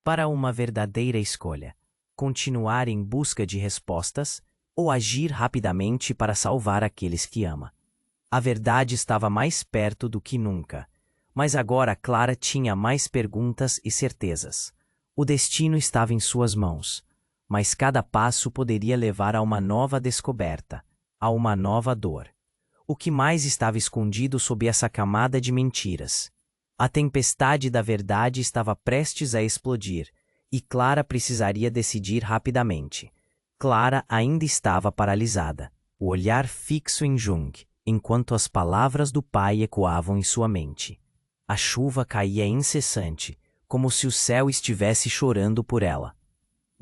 para uma verdadeira escolha: continuar em busca de respostas ou agir rapidamente para salvar aqueles que ama. A verdade estava mais perto do que nunca, mas agora Clara tinha mais perguntas e certezas. O destino estava em suas mãos, mas cada passo poderia levar a uma nova descoberta, a uma nova dor. O que mais estava escondido sob essa camada de mentiras? A tempestade da verdade estava prestes a explodir, e Clara precisaria decidir rapidamente. Clara ainda estava paralisada, o olhar fixo em Jung, enquanto as palavras do pai ecoavam em sua mente. A chuva caía incessante, como se o céu estivesse chorando por ela.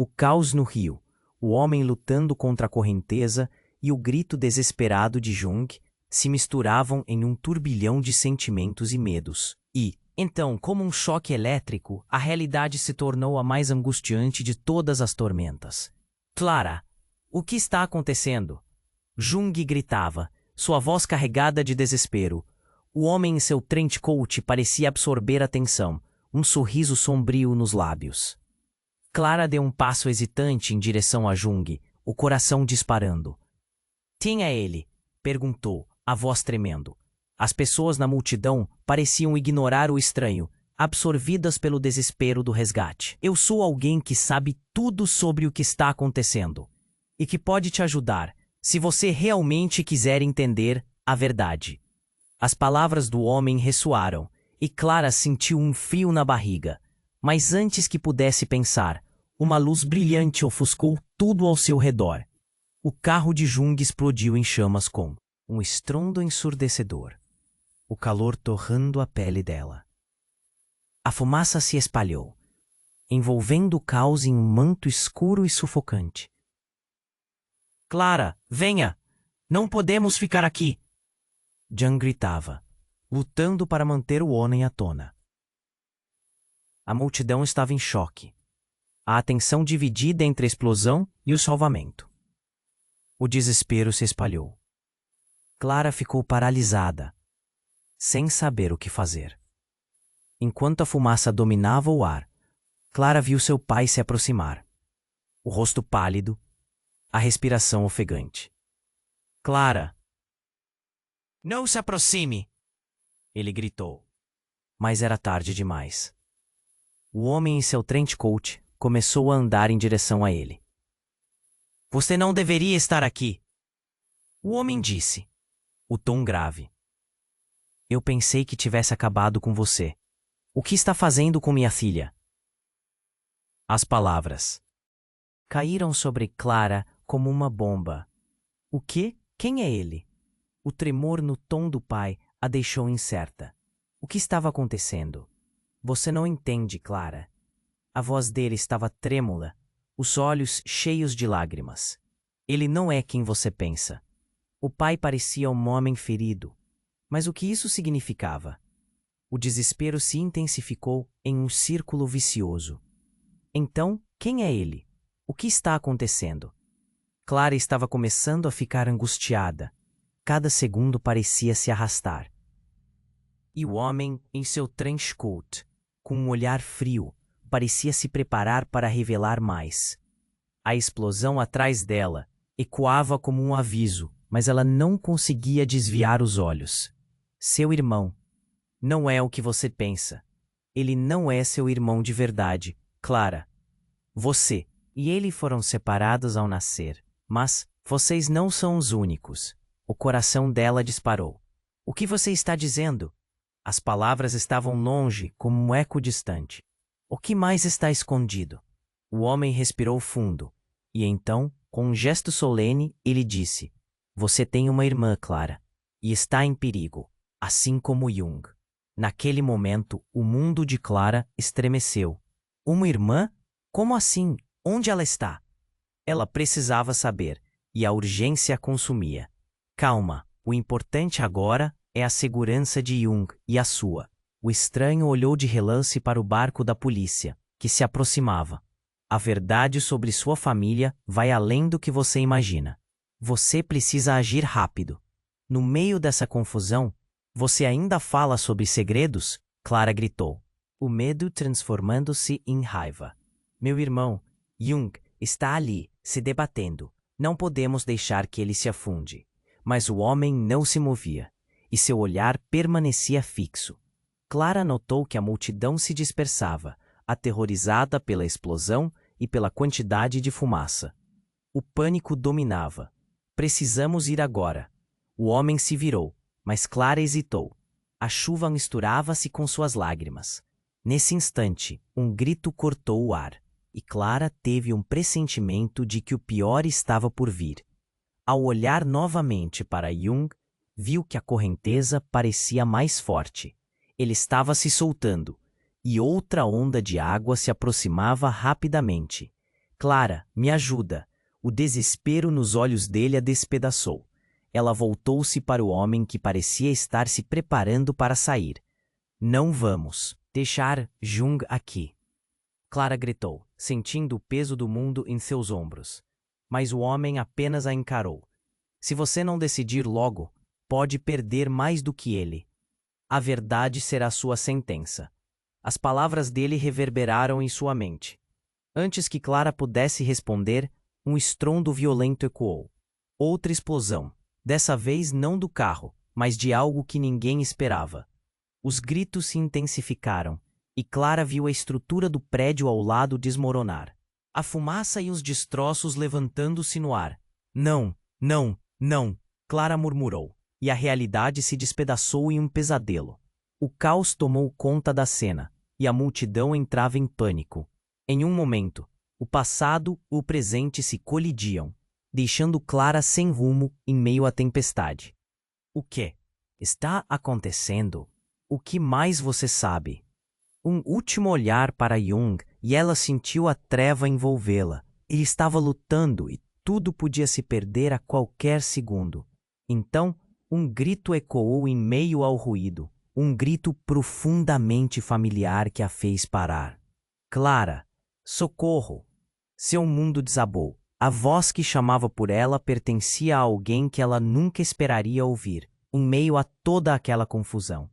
O caos no rio, o homem lutando contra a correnteza e o grito desesperado de Jung se misturavam em um turbilhão de sentimentos e medos. E, então, como um choque elétrico, a realidade se tornou a mais angustiante de todas as tormentas. Clara, o que está acontecendo? Jung gritava, sua voz carregada de desespero. O homem em seu trench coat parecia absorver a tensão, um sorriso sombrio nos lábios. Clara deu um passo hesitante em direção a Jung, o coração disparando. Quem é ele? Perguntou, a voz tremendo. As pessoas na multidão pareciam ignorar o estranho, absorvidas pelo desespero do resgate. Eu sou alguém que sabe tudo sobre o que está acontecendo e que pode te ajudar, se você realmente quiser entender a verdade. As palavras do homem ressoaram, e Clara sentiu um frio na barriga. Mas antes que pudesse pensar, uma luz brilhante ofuscou tudo ao seu redor. O carro de Jung explodiu em chamas com um estrondo ensurdecedor, o calor torrando a pele dela. A fumaça se espalhou, envolvendo o caos em um manto escuro e sufocante. Clara, venha! Não podemos ficar aqui! Jung gritava, lutando para manter o homem à tona. A multidão estava em choque, a atenção dividida entre a explosão e o salvamento. O desespero se espalhou. Clara ficou paralisada, sem saber o que fazer. Enquanto a fumaça dominava o ar, Clara viu seu pai se aproximar. O rosto pálido, a respiração ofegante. Clara! Não se aproxime! Ele gritou. Mas era tarde demais. O homem em seu trench coat começou a andar em direção a ele. Você não deveria estar aqui. O homem disse, o tom grave. Eu pensei que tivesse acabado com você. O que está fazendo com minha filha? As palavras caíram sobre Clara como uma bomba. O quê? Quem é ele? O tremor no tom do pai a deixou incerta. O que estava acontecendo? Você não entende, Clara. A voz dele estava trêmula, os olhos cheios de lágrimas. Ele não é quem você pensa. O pai parecia um homem ferido. Mas o que isso significava? O desespero se intensificou em um círculo vicioso. Então, quem é ele? O que está acontecendo? Clara estava começando a ficar angustiada. Cada segundo parecia se arrastar. E o homem, em seu trench coat, com um olhar frio, parecia se preparar para revelar mais. A explosão atrás dela ecoava como um aviso, mas ela não conseguia desviar os olhos. Seu irmão. Não é o que você pensa. Ele não é seu irmão de verdade, Clara. Você e ele foram separados ao nascer, mas vocês não são os únicos. O coração dela disparou. O que você está dizendo? As palavras estavam longe, como um eco distante. O que mais está escondido? O homem respirou fundo, e então, com um gesto solene, ele disse: Você tem uma irmã, Clara, e está em perigo, assim como Jung. Naquele momento, o mundo de Clara estremeceu. Uma irmã? Como assim? Onde ela está? Ela precisava saber, e a urgência a consumia. Calma, o importante agora é a segurança de Jung e a sua. O estranho olhou de relance para o barco da polícia, que se aproximava. A verdade sobre sua família vai além do que você imagina. Você precisa agir rápido. No meio dessa confusão, você ainda fala sobre segredos? Clara gritou, o medo transformando-se em raiva. Meu irmão, Jung, está ali, se debatendo. Não podemos deixar que ele se afunde. Mas o homem não se movia, e seu olhar permanecia fixo. Clara notou que a multidão se dispersava, aterrorizada pela explosão e pela quantidade de fumaça. O pânico dominava. Precisamos ir agora. O homem se virou, mas Clara hesitou. A chuva misturava-se com suas lágrimas. Nesse instante, um grito cortou o ar, e Clara teve um pressentimento de que o pior estava por vir. Ao olhar novamente para Jung, viu que a correnteza parecia mais forte. Ele estava se soltando, e outra onda de água se aproximava rapidamente. Clara, me ajuda. O desespero nos olhos dele a despedaçou. Ela voltou-se para o homem que parecia estar se preparando para sair. Não vamos deixar Jung aqui. Clara gritou, sentindo o peso do mundo em seus ombros. Mas o homem apenas a encarou. Se você não decidir logo, pode perder mais do que ele. A verdade será sua sentença. As palavras dele reverberaram em sua mente. Antes que Clara pudesse responder, um estrondo violento ecoou. Outra explosão. Dessa vez não do carro, mas de algo que ninguém esperava. Os gritos se intensificaram, e Clara viu a estrutura do prédio ao lado desmoronar. A fumaça e os destroços levantando-se no ar. Não, não, não, Clara murmurou, e a realidade se despedaçou em um pesadelo. O caos tomou conta da cena, e a multidão entrava em pânico. Em um momento, o passado e o presente se colidiam, deixando Clara sem rumo em meio à tempestade. O que está acontecendo? O que mais você sabe? Um último olhar para Jung e ela sentiu a treva envolvê-la. Ele estava lutando e tudo podia se perder a qualquer segundo. Então, um grito ecoou em meio ao ruído, um grito profundamente familiar que a fez parar. Clara, socorro! Seu mundo desabou. A voz que chamava por ela pertencia a alguém que ela nunca esperaria ouvir, em meio a toda aquela confusão.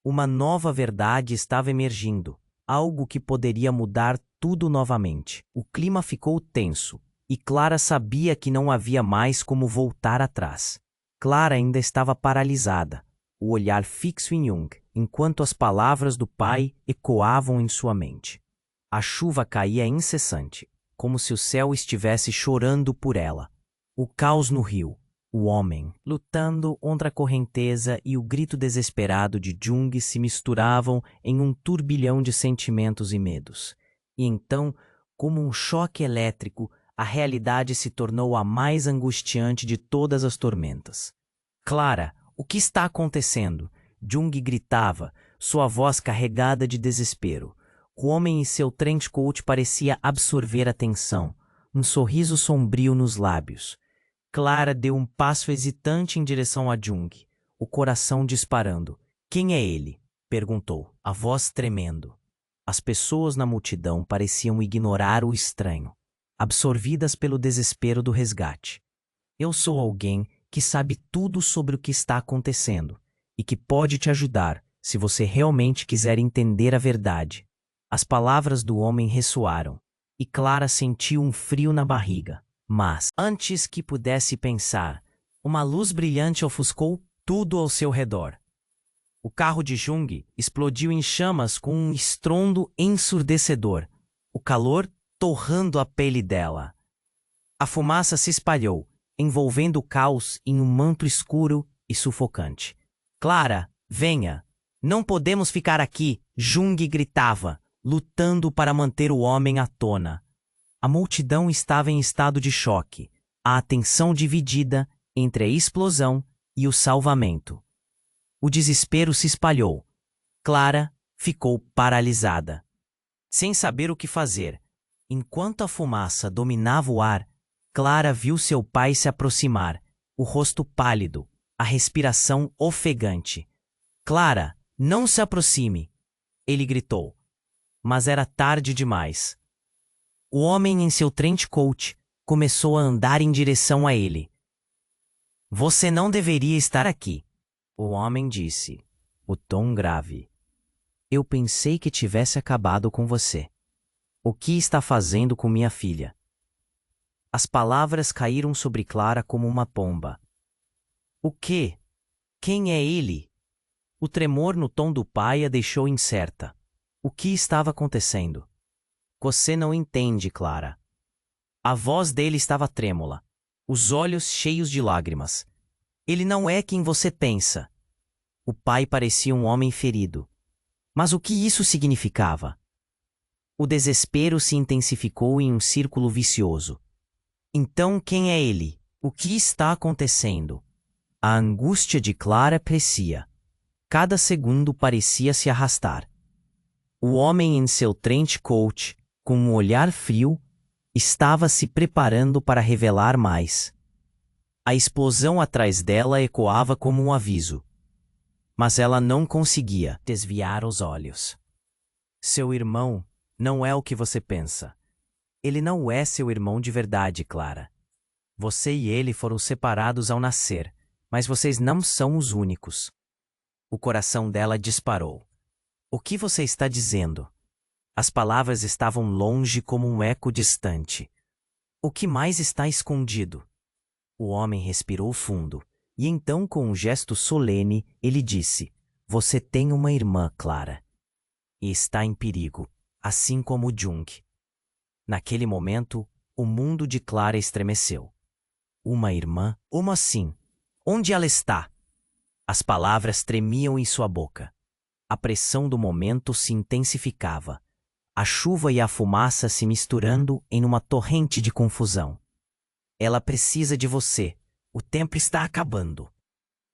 Uma nova verdade estava emergindo, algo que poderia mudar tudo novamente. O clima ficou tenso, e Clara sabia que não havia mais como voltar atrás. Clara ainda estava paralisada, o olhar fixo em Jung, enquanto as palavras do pai ecoavam em sua mente. A chuva caía incessante, como se o céu estivesse chorando por ela. O caos no rio, o homem lutando contra a correnteza e o grito desesperado de Jung se misturavam em um turbilhão de sentimentos e medos. E então, como um choque elétrico, a realidade se tornou a mais angustiante de todas as tormentas. Clara, o que está acontecendo? Jung gritava, sua voz carregada de desespero. O homem em seu trench coat parecia absorver a tensão, um sorriso sombrio nos lábios. Clara deu um passo hesitante em direção a Jung, o coração disparando. Quem é ele? Perguntou, a voz tremendo. As pessoas na multidão pareciam ignorar o estranho, absorvidas pelo desespero do resgate. Eu sou alguém que sabe tudo sobre o que está acontecendo e que pode te ajudar se você realmente quiser entender a verdade. As palavras do homem ressoaram e Clara sentiu um frio na barriga. Mas, antes que pudesse pensar, uma luz brilhante ofuscou tudo ao seu redor. O carro de Jung explodiu em chamas com um estrondo ensurdecedor, o calor torrando a pele dela. A fumaça se espalhou, envolvendo o caos em um manto escuro e sufocante. Clara, venha! Não podemos ficar aqui! Jung gritava, lutando para manter o homem à tona. A multidão estava em estado de choque, a atenção dividida entre a explosão e o salvamento. O desespero se espalhou. Clara ficou paralisada, sem saber o que fazer. Enquanto a fumaça dominava o ar, Clara viu seu pai se aproximar, o rosto pálido, a respiração ofegante. Clara, não se aproxime! Ele gritou. Mas era tarde demais. O homem em seu trench coat começou a andar em direção a ele. Você não deveria estar aqui, o homem disse, o tom grave. Eu pensei que tivesse acabado com você. O que está fazendo com minha filha? As palavras caíram sobre Clara como uma pomba. O quê? Quem é ele? O tremor no tom do pai a deixou incerta. O que estava acontecendo? Você não entende, Clara. A voz dele estava trêmula, os olhos cheios de lágrimas. Ele não é quem você pensa. O pai parecia um homem ferido. Mas o que isso significava? O desespero se intensificou em um círculo vicioso. Então quem é ele? O que está acontecendo? A angústia de Clara crescia. Cada segundo parecia se arrastar. O homem em seu trench coat, com um olhar frio, estava se preparando para revelar mais. A explosão atrás dela ecoava como um aviso. Mas ela não conseguia desviar os olhos. Seu irmão não é o que você pensa. Ele não é seu irmão de verdade, Clara. Você e ele foram separados ao nascer, mas vocês não são os únicos. O coração dela disparou. O que você está dizendo? As palavras estavam longe como um eco distante. O que mais está escondido? O homem respirou fundo, e então, com um gesto solene, ele disse: Você tem uma irmã, Clara. E está em perigo, assim como Jung. Naquele momento, o mundo de Clara estremeceu. Uma irmã? Como assim? Onde ela está? As palavras tremiam em sua boca. A pressão do momento se intensificava. A chuva e a fumaça se misturando em uma torrente de confusão. Ela precisa de você. O tempo está acabando.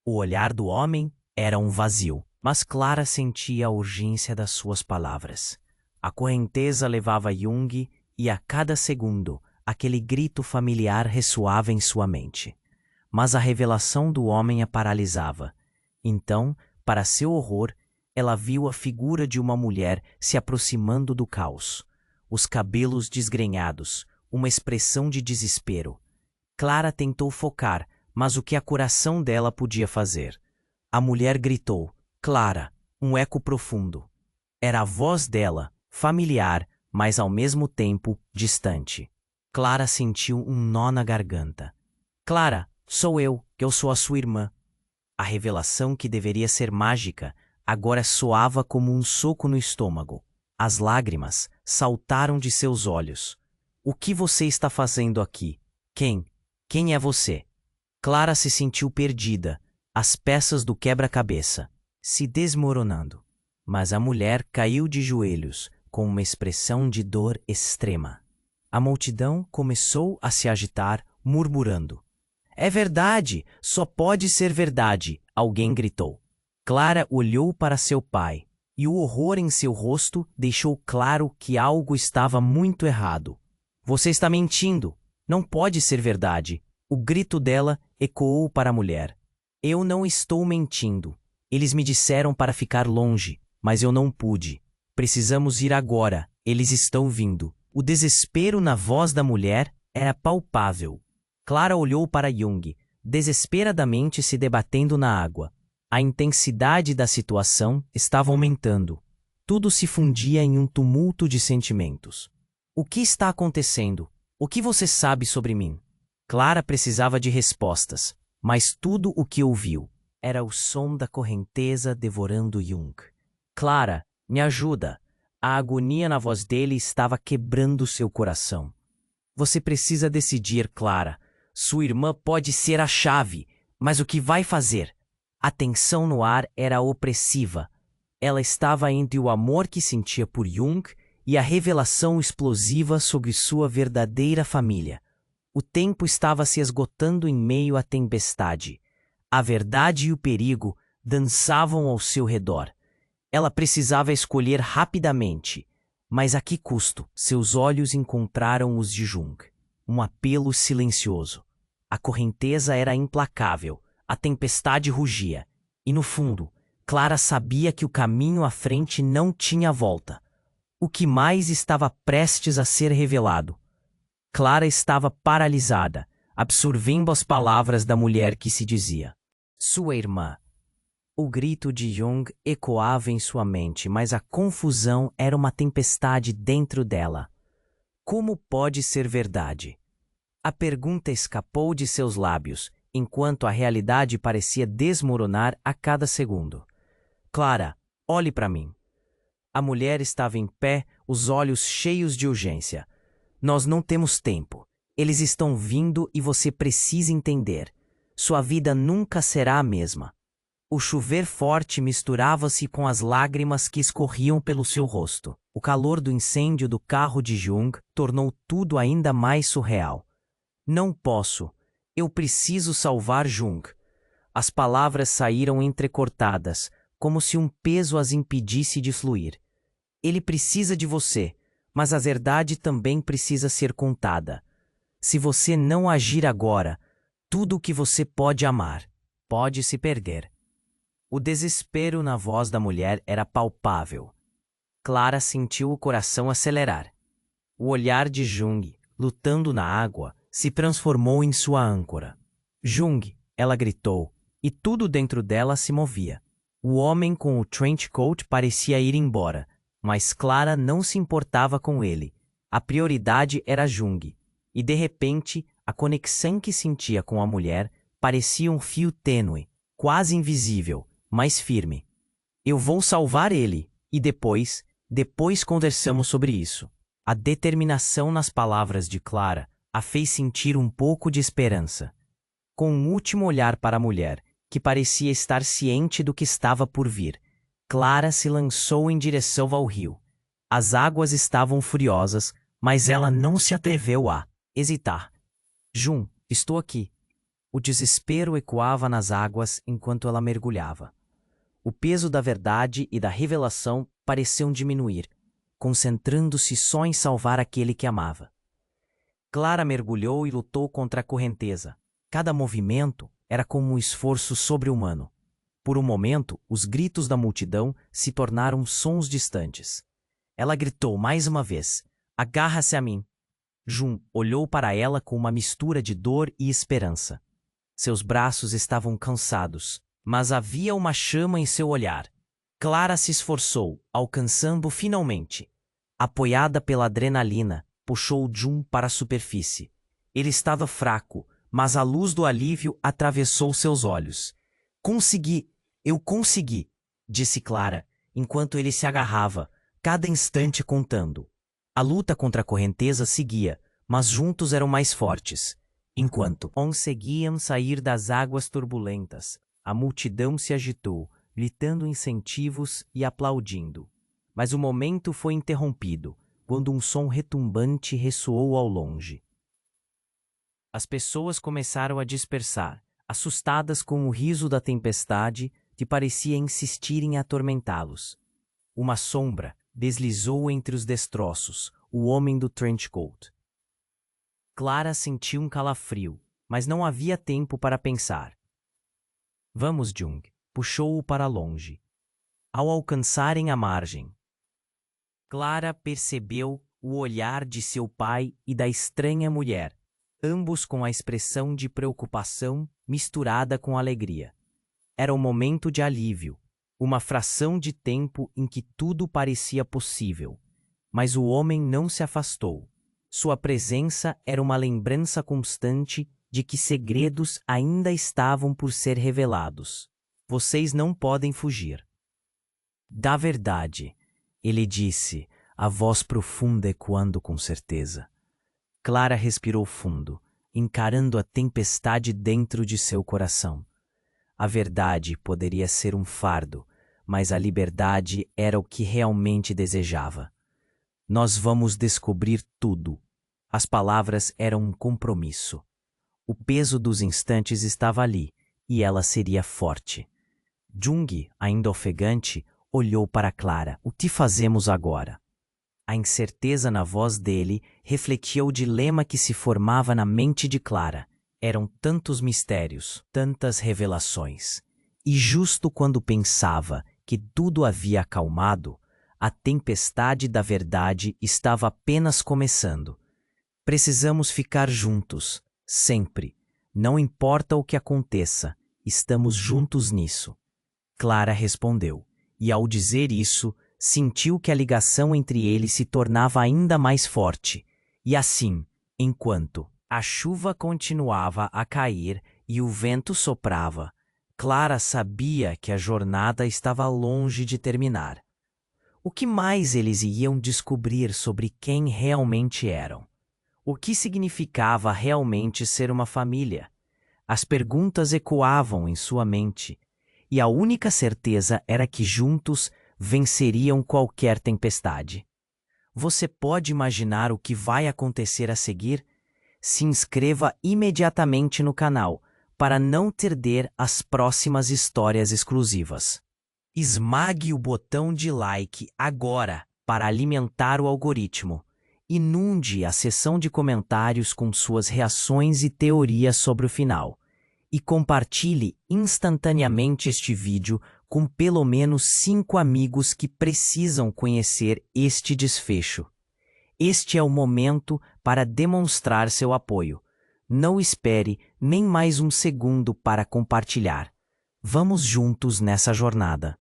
O olhar do homem era um vazio, mas Clara sentia a urgência das suas palavras. A correnteza levava Jung e a cada segundo aquele grito familiar ressoava em sua mente. Mas a revelação do homem a paralisava. Então, para seu horror, ela viu a figura de uma mulher se aproximando do caos. Os cabelos desgrenhados, uma expressão de desespero. Clara tentou focar, mas o que a coração dela podia fazer? A mulher gritou, Clara, um eco profundo. Era a voz dela, familiar, mas ao mesmo tempo distante. Clara sentiu um nó na garganta. Clara, sou eu sou a sua irmã. A revelação que deveria ser mágica agora soava como um soco no estômago. As lágrimas saltaram de seus olhos. O que você está fazendo aqui? Quem é você? Clara se sentiu perdida, as peças do quebra-cabeça se desmoronando. Mas a mulher caiu de joelhos, com uma expressão de dor extrema. A multidão começou a se agitar, murmurando. É verdade, só pode ser verdade, alguém gritou. Clara olhou para seu pai, e o horror em seu rosto deixou claro que algo estava muito errado. Você está mentindo, não pode ser verdade. O grito dela ecoou para a mulher. Eu não estou mentindo. Eles me disseram para ficar longe, mas eu não pude. Precisamos ir agora, eles estão vindo. O desespero na voz da mulher era palpável. Clara olhou para Jung, desesperadamente se debatendo na água. A intensidade da situação estava aumentando. Tudo se fundia em um tumulto de sentimentos. O que está acontecendo? O que você sabe sobre mim? Clara precisava de respostas, mas tudo o que ouviu era o som da correnteza devorando Jung. Clara, me ajuda. A agonia na voz dele estava quebrando seu coração. Você precisa decidir, Clara. Sua irmã pode ser a chave, mas o que vai fazer? A tensão no ar era opressiva. Ela estava entre o amor que sentia por Jung e a revelação explosiva sobre sua verdadeira família. O tempo estava se esgotando em meio à tempestade. A verdade e o perigo dançavam ao seu redor. Ela precisava escolher rapidamente, mas a que custo? Seus olhos encontraram os de Jung. Um apelo silencioso. A correnteza era implacável, a tempestade rugia, e no fundo, Clara sabia que o caminho à frente não tinha volta. O que mais estava prestes a ser revelado? Clara estava paralisada, absorvendo as palavras da mulher que se dizia sua irmã. O grito de Jung ecoava em sua mente, mas a confusão era uma tempestade dentro dela. Como pode ser verdade? A pergunta escapou de seus lábios, enquanto a realidade parecia desmoronar a cada segundo. Clara, olhe para mim. A mulher estava em pé, os olhos cheios de urgência. Nós não temos tempo. Eles estão vindo e você precisa entender. Sua vida nunca será a mesma. O chover forte misturava-se com as lágrimas que escorriam pelo seu rosto. O calor do incêndio do carro de Jung tornou tudo ainda mais surreal. Não posso. Eu preciso salvar Jung. As palavras saíram entrecortadas, como se um peso as impedisse de fluir. Ele precisa de você, mas a verdade também precisa ser contada. Se você não agir agora, tudo o que você pode amar pode se perder. O desespero na voz da mulher era palpável. Clara sentiu o coração acelerar. O olhar de Jung, lutando na água, se transformou em sua âncora. Jung, ela gritou, e tudo dentro dela se movia. O homem com o trench coat parecia ir embora, mas Clara não se importava com ele. A prioridade era Jung, e de repente, a conexão que sentia com a mulher parecia um fio tênue, quase invisível, mas firme. Eu vou salvar ele, e depois conversamos sobre isso. A determinação nas palavras de Clara a fez sentir um pouco de esperança. Com um último olhar para a mulher, que parecia estar ciente do que estava por vir, Clara se lançou em direção ao rio. As águas estavam furiosas, mas ela não se atreveu a hesitar. Jun, estou aqui. O desespero ecoava nas águas enquanto ela mergulhava. O peso da verdade e da revelação pareciam diminuir, concentrando-se só em salvar aquele que amava. Clara mergulhou e lutou contra a correnteza. Cada movimento era como um esforço sobre-humano. Por um momento, os gritos da multidão se tornaram sons distantes. Ela gritou mais uma vez, agarra-se a mim. Jun olhou para ela com uma mistura de dor e esperança. Seus braços estavam cansados, mas havia uma chama em seu olhar. Clara se esforçou, alcançando finalmente. Apoiada pela adrenalina, puxou Jun para a superfície. Ele estava fraco, mas a luz do alívio atravessou seus olhos. Consegui, eu consegui, disse Clara, enquanto ele se agarrava, cada instante contando. A luta contra a correnteza seguia, mas juntos eram mais fortes. Enquanto conseguiam sair das águas turbulentas, a multidão se agitou, gritando incentivos e aplaudindo. Mas o momento foi interrompido, quando um som retumbante ressoou ao longe. As pessoas começaram a dispersar, assustadas com o riso da tempestade que parecia insistir em atormentá-los. Uma sombra deslizou entre os destroços, o homem do trench coat. Clara sentiu um calafrio, mas não havia tempo para pensar. Vamos, Jung, puxou-o para longe. Ao alcançarem a margem, Clara percebeu o olhar de seu pai e da estranha mulher, ambos com a expressão de preocupação misturada com alegria. Era um momento de alívio, uma fração de tempo em que tudo parecia possível. Mas o homem não se afastou. Sua presença era uma lembrança constante de que segredos ainda estavam por ser revelados. Vocês não podem fugir. Da verdade, ele disse, a voz profunda ecoando com certeza. Clara respirou fundo, encarando a tempestade dentro de seu coração. A verdade poderia ser um fardo, mas a liberdade era o que realmente desejava. Nós vamos descobrir tudo. As palavras eram um compromisso. O peso dos instantes estava ali, e ela seria forte. Jung, ainda ofegante, olhou para Clara. O que fazemos agora? A incerteza na voz dele refletia o dilema que se formava na mente de Clara. Eram tantos mistérios, tantas revelações. E justo quando pensava que tudo havia acalmado, a tempestade da verdade estava apenas começando. Precisamos ficar juntos, sempre. Não importa o que aconteça, estamos juntos nisso. Clara respondeu, e ao dizer isso, sentiu que a ligação entre eles se tornava ainda mais forte. E assim, enquanto a chuva continuava a cair e o vento soprava, Clara sabia que a jornada estava longe de terminar. O que mais eles iam descobrir sobre quem realmente eram? O que significava realmente ser uma família? As perguntas ecoavam em sua mente, e a única certeza era que juntos venceriam qualquer tempestade. Você pode imaginar o que vai acontecer a seguir? Se inscreva imediatamente no canal para não perder as próximas histórias exclusivas. Esmague o botão de like agora para alimentar o algoritmo. Inunde a seção de comentários com suas reações e teorias sobre o final. E compartilhe instantaneamente este vídeo com pelo menos 5 amigos que precisam conhecer este desfecho. Este é o momento para demonstrar seu apoio. Não espere nem mais um segundo para compartilhar. Vamos juntos nessa jornada.